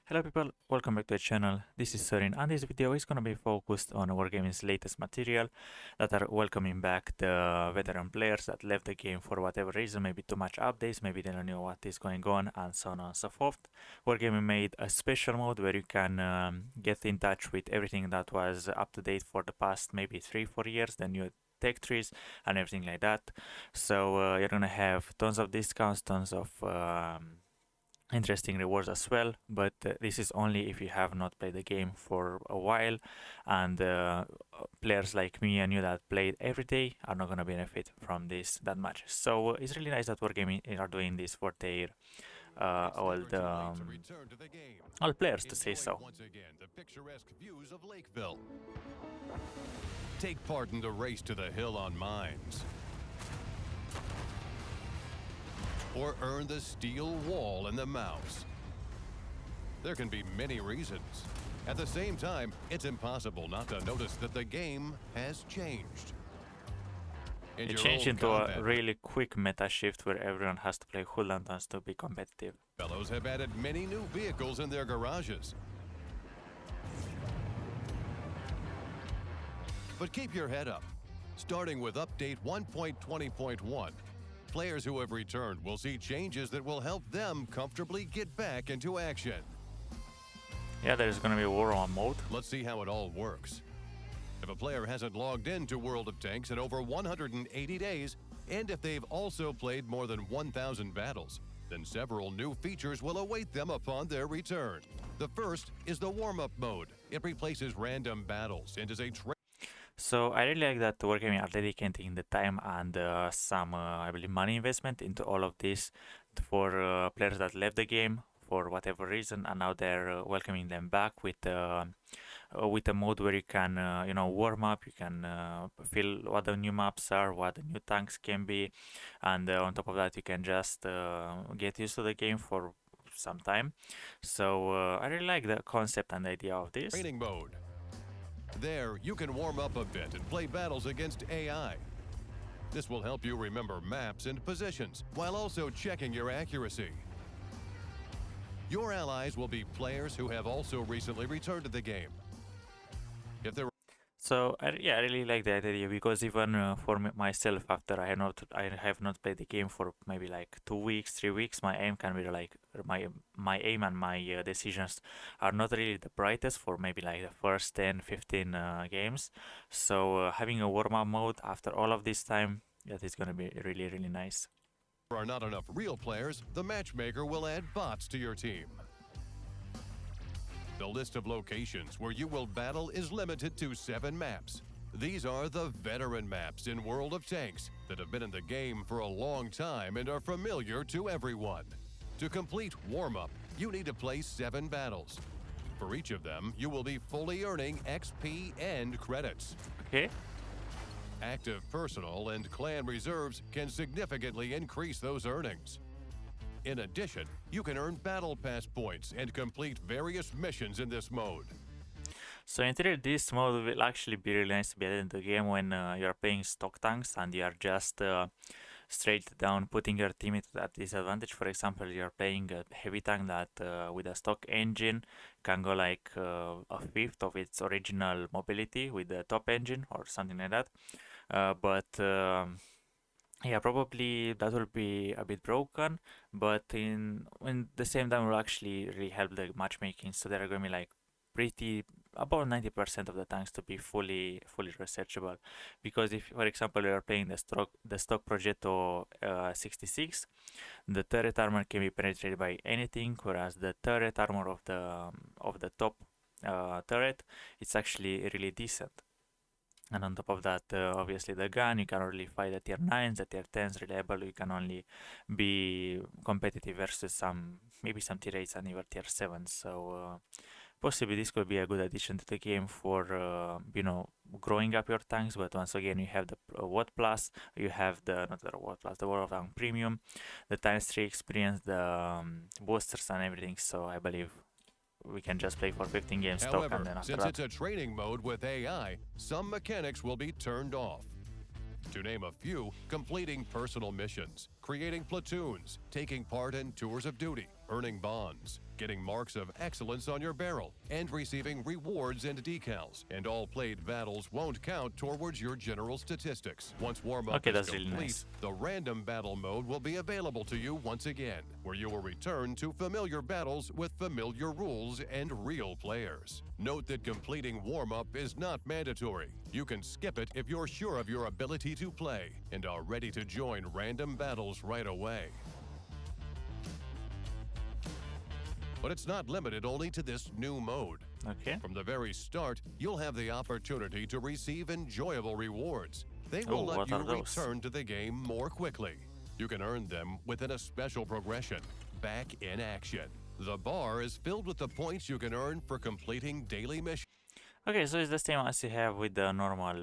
Hello people, welcome back to the channel. This is Sorin and this video is gonna be focused on Wargaming's latest material that are welcoming back the veteran players that left the game for whatever reason, maybe too much updates, maybe they don't know what is going on and so on and so forth. Wargaming made a special mode where you can get in touch with everything that was up to date for the past maybe 3-4 years, the new tech trees and everything like that. So you're gonna have tons of discounts, tons of interesting rewards as well, but this is only if you have not played the game for a while, and players like me and you that played every day are not going to benefit from this that much. So it's really nice that Wargaming are doing this for their all players, to say so. Once again, the picturesque views of Lakeville. Take part in the race to the hill on mines, or earn the steel wall in the mouse. There can be many reasons. At the same time, it's impossible not to notice that the game has changed. It changed into a really quick meta shift where everyone has to play hull lanterns to be competitive. Fellows have added many new vehicles in their garages. But keep your head up. Starting with update 1.20.1, players who have returned will see changes that will help them comfortably get back into action. Yeah, there's gonna be a war on mode. Let's see how it all works. If a player hasn't logged into World of Tanks in over 180 days, and if they've also played more than 1,000 battles, then several new features will await them upon their return. The first is the warm-up mode. It replaces random battles and is a So I really like that Wargaming are dedicating the time and some, I believe, money investment into all of this for players that left the game for whatever reason, and now they're welcoming them back with a mode where you can, warm up. You can feel what the new maps are, what the new tanks can be, and on top of that, you can just get used to the game for some time. So I really like the concept and the idea of this. Training mode. There, you can warm up a bit and play battles against AI. This will help you remember maps and positions, while also checking your accuracy. Your allies will be players who have also recently returned to the game. If they're So I really like that idea, because even for myself, after I have not played the game for maybe like 2 weeks, 3 weeks, my aim can be like my aim and my decisions are not really the brightest for maybe like the first 10, 15 games. So having a warm-up mode after all of this time, that is gonna be really, really nice. If there are not enough real players, the matchmaker will add bots to your team. The list of locations where you will battle is limited to 7 maps. These are the veteran maps in World of Tanks that have been in the game for a long time and are familiar to everyone. To complete warm-up, you need to play 7 battles. For each of them, you will be fully earning XP and credits. Okay. Active personal and clan reserves can significantly increase those earnings. In addition, you can earn battle pass points and complete various missions in this mode. So in theory, this mode will actually be really nice to be added into the game when you're playing stock tanks and you are just straight down putting your team into that disadvantage. For example, you're playing a heavy tank that with a stock engine can go like a fifth of its original mobility with the top engine or something like that. Yeah, probably that will be a bit broken, but in the same time will actually really help the matchmaking. So there are going to be like about 90% of the tanks to be fully researchable, because if, for example, you are playing the stock Progetto 66, the turret armor can be penetrated by anything, whereas the turret armor of the top turret, it's actually really decent. And on top of that, obviously the gun, you can only fight at tier 9s, the tier 10s reliable, you can only be competitive versus maybe some tier 8s and even tier 7s. So possibly this could be a good addition to the game for, growing up your tanks. But once again, you have the Watt Plus, you have not the Watt Plus, the World of Tank Premium, the times 3 experience, the boosters and everything. So I believe we can just play for 15 games stock. However, and then after since that, it's a training mode with AI, some mechanics will be turned off. To name a few, completing personal missions, creating platoons, taking part in tours of duty, earning bonds, getting marks of excellence on your barrel, and receiving rewards and decals. And all played battles won't count towards your general statistics. Once warm-up Okay, is that's really complete, nice. the random battle mode will be available to you once again, where you will return to familiar battles with familiar rules and real players. Note that completing warm-up is not mandatory. You can skip it if you're sure of your ability to play and are ready to join random battles right away. But it's not limited only to this new mode. Okay. From the very start, you'll have the opportunity to receive enjoyable rewards. They will let what you are those? return to the game more quickly. You can earn them within a special progression, back in action. The bar is filled with the points you can earn for completing daily missions. Okay, so it's the same as you have with the normal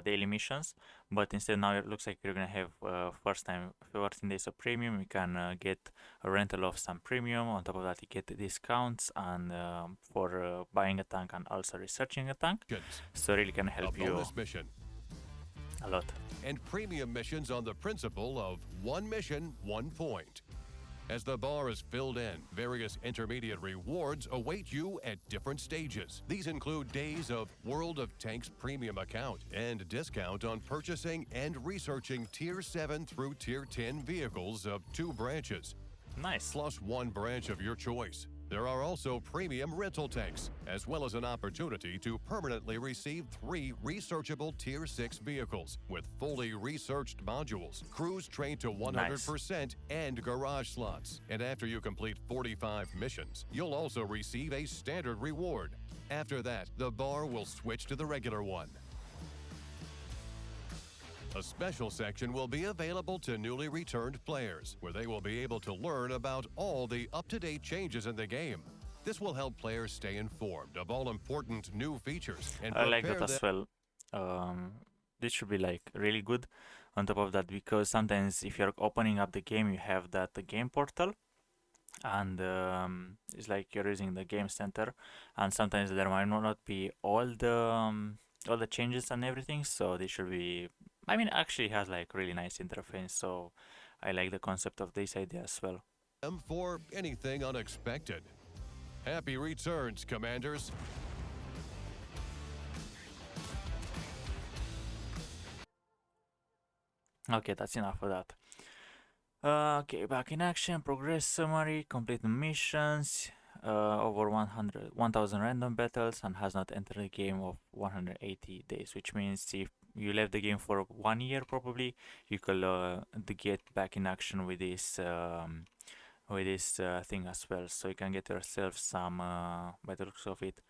daily missions, but instead now it looks like you're gonna have first time 14 days of premium. You can get a rental of some premium. On top of that, you get discounts and for buying a tank and also researching a tank. So really can help you Mission. a lot. And premium missions on the principle of one mission, 1 point. As the bar is filled in, various intermediate rewards await you at different stages. These include days of World of Tanks premium account and discount on purchasing and researching Tier 7 through Tier 10 vehicles of 2 branches, Nice. plus 1 branch of your choice. There are also premium rental tanks, as well as an opportunity to permanently receive 3 researchable Tier 6 vehicles with fully researched modules, crews trained to 100%, and garage slots. And after you complete 45 missions, you'll also receive a standard reward. After that, the bar will switch to the regular one. A special section will be available to newly returned players, where they will be able to learn about all the up-to-date changes in the game. This will help players stay informed of all important new features and I like prepare that as them. well. This should be like really good on top of that, because sometimes if you're opening up the game, you have that game portal, and it's like you're using the game center, and sometimes there might not be all the changes and everything. So this should be. I mean, actually, it has like really nice interface. So I like the concept of this idea as well. For anything unexpected. Happy returns, Commanders. Okay, that's enough for that. Okay, back in action, progress summary, complete missions, over 1,000 random battles, and has not entered the game of 180 days, which means if you left the game for 1 year, probably you could get back in action with this thing as well. So you can get yourself some, by the looks of it,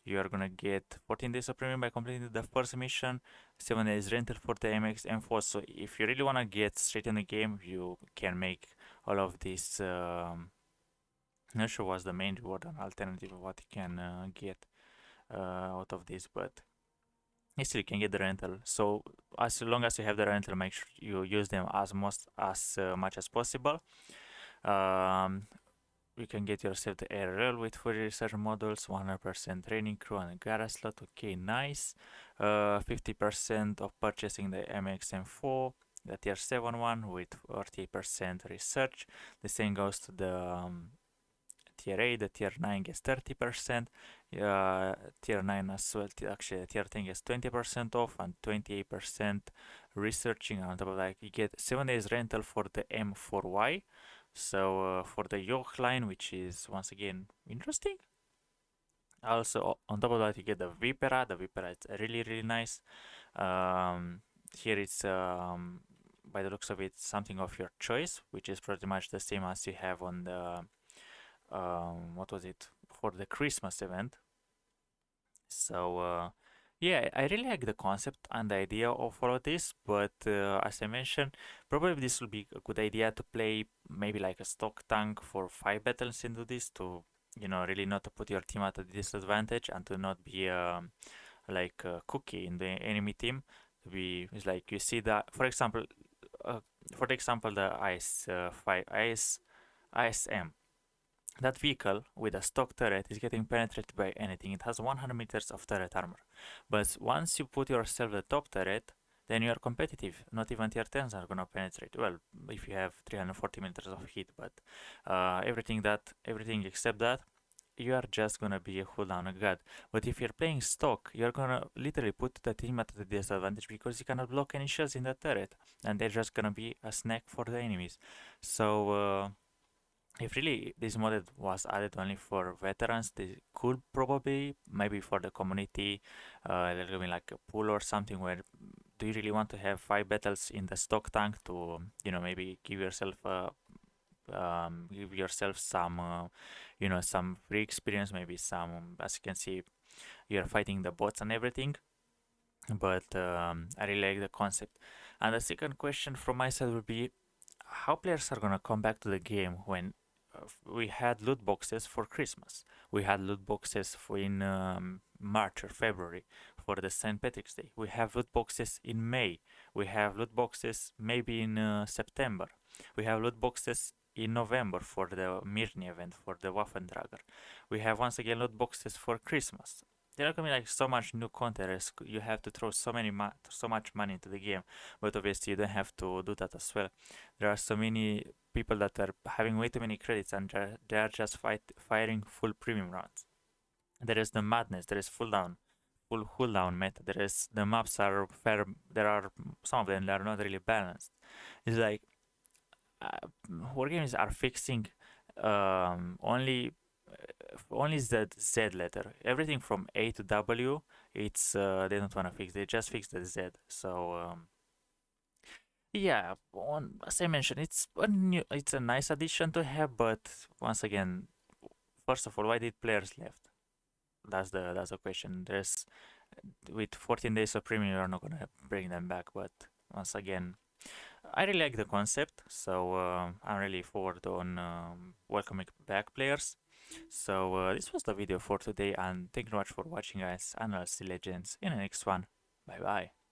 you are gonna get 14 days of premium by completing the first mission, 7 days rental for the MX M4. So if you really wanna get straight in the game, you can make all of this. Not sure what's the main reward and alternative of what you can get out of this, but still you can get the rental. So as long as you have the rental, make sure you use them as much as possible. You can get yourself the ARL with fully research models, 100% training crew and a garage slot. Okay, nice. 50% of purchasing the MXM4, the tier 7 one with 48% research. The same goes to the tier 8, the tier 9 gets 30%, tier 9 as well, actually tier 10 gets 20% off and 28% researching. On top of that, you get 7 days rental for the M4Y. So for the yoke line, which is once again interesting. Also on top of that, you get the Vipera. The Vipera is really nice. Here it's by the looks of it, something of your choice, which is pretty much the same as you have on the what was it, for the Christmas event. So yeah, I really like the concept and the idea of all of this, but as I mentioned, probably this will be a good idea to play maybe like a stock tank for 5 battles into this, to really not to put your team at a disadvantage and to not be like a cookie in the enemy team. To be, it's like you see that, uh, for example, the ISM. That vehicle with a stock turret is getting penetrated by anything. It has 100 meters of turret armor. But once you put yourself the top turret, then you are competitive. Not even tier 10s are gonna penetrate. Well, if you have 340 meters of hit, but everything except that, you are just gonna be a cooldown god. But if you're playing stock, you're gonna literally put the team at a disadvantage because you cannot block any shells in the turret, and they're just gonna be a snack for the enemies. So if really this model was added only for veterans, they could probably maybe for the community, there's gonna be like a pool or something where do you really want to have 5 battles in the stock tank to maybe give yourself some some free experience, maybe some, as you can see, you're fighting the bots and everything. But I really like the concept. And the second question from my side would be how players are gonna come back to the game when we had loot boxes for Christmas. We had loot boxes in March or February for the St. Patrick's Day. We have loot boxes in May. We have loot boxes maybe in September. We have loot boxes in November for the Mirni event, for the Waffendrager. We have once again loot boxes for Christmas. There are gonna be like so much new content. You have to throw so much money into the game, but obviously you don't have to do that as well. There are so many people that are having way too many credits and they are just firing full premium rounds. There is the madness. There is full cooldown meta. There is the maps are fair. There are some of them that are not really balanced. It's like uh, war games are fixing only the Z letter. Everything from A to W, it's they don't want to fix. They just fix the Z. So yeah, as I mentioned, it's a nice addition to have. But once again, first of all, why did players left? That's the question. There's with 14 days of premium, you're not gonna bring them back. But once again, I really like the concept, so I'm really forward on welcoming back players. So this was the video for today, and thank you very much for watching, guys. And I'll see legends in the next one. Bye bye.